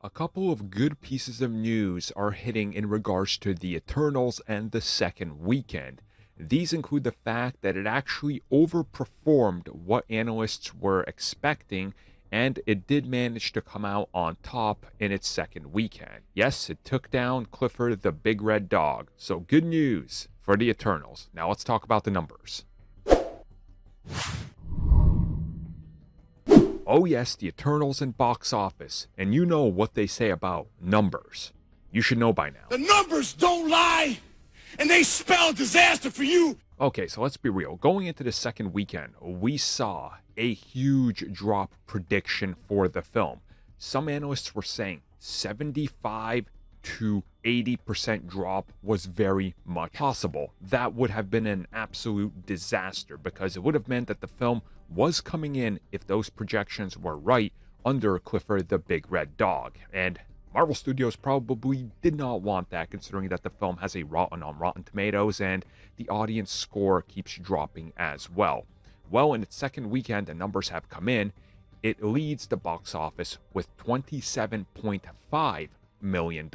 A couple of good pieces of news are hitting in regards to the Eternals and the second weekend. These include the fact that it actually overperformed what analysts were expecting, and it did manage to come out on top in its second weekend. Yes, it took down Clifford the Big Red Dog, so good news for the Eternals. Now let's talk about the numbers. Oh yes, the Eternals in box office, and you know what they say about numbers. You should know by now. The numbers don't lie, and they spell disaster for you. Okay, so let's be real. Going into the second weekend, we saw a huge drop prediction for the film. Some analysts were saying 75 to 80% drop was very much possible. That would have been an absolute disaster because it would have meant that the film was coming in, if those projections were right, under Clifford the Big Red Dog. And Marvel Studios probably did not want that, considering that the film has a Rotten on Rotten Tomatoes and the audience score keeps dropping as well. Well, in its second weekend, the numbers have come in. It leads the box office with $27.5 million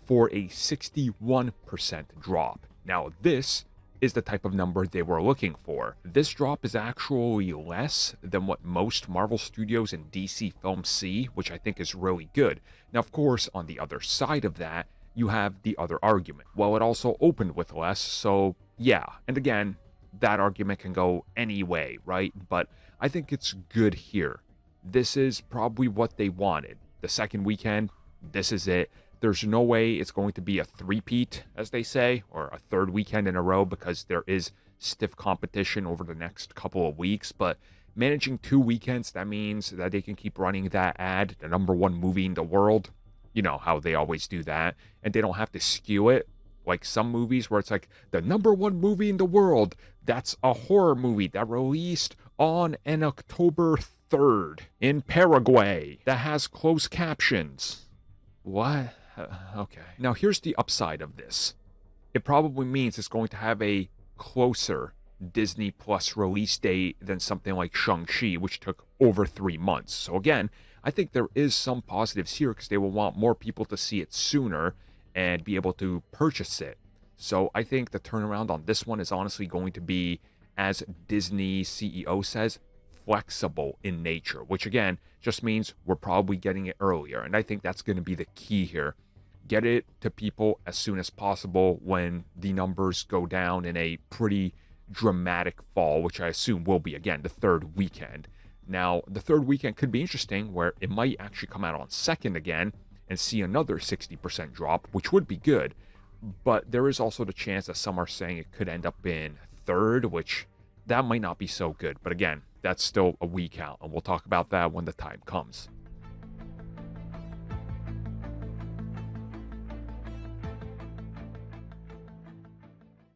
for a 61% drop. Now, this is the type of number they were looking for. This drop is actually less than what most Marvel Studios and DC films see, which I think is really good. Now, of course, on the other side of that, you have the other argument. Well, it also opened with less, so yeah. And again, that argument can go any way, right? But I think it's good here. This is probably what they wanted. The second weekend, this is it. There's no way it's going to be a three-peat, as they say, or a third weekend in a row, because there is stiff competition over the next couple of weeks. But managing 2 weekends, that means that they can keep running that ad, the #1 movie in the world. You know how they always do that. And they don't have to skew it like some movies where it's like the #1 movie in the world. That's a horror movie that released on an October 3rd in Paraguay that has closed captions. What? Okay. Now here's the upside of this. It probably means it's going to have a closer Disney Plus release date than something like Shang-Chi, which took over 3 months. So again, I think there is some positives here because they will want more people to see it sooner and be able to purchase it. So I think the turnaround on this one is honestly going to be, as Disney CEO says, flexible in nature, which again just means we're probably getting it earlier. And I think that's going to be the key here. Get it to people as soon as possible when the numbers go down in a pretty dramatic fall, which I assume will be, again, the third weekend. Now, the third weekend could be interesting where it might actually come out on second again and see another 60% drop, which would be good. But there is also the chance that some are saying it could end up in third, which that might not be so good. But again, that's still a week out, and we'll talk about that when the time comes.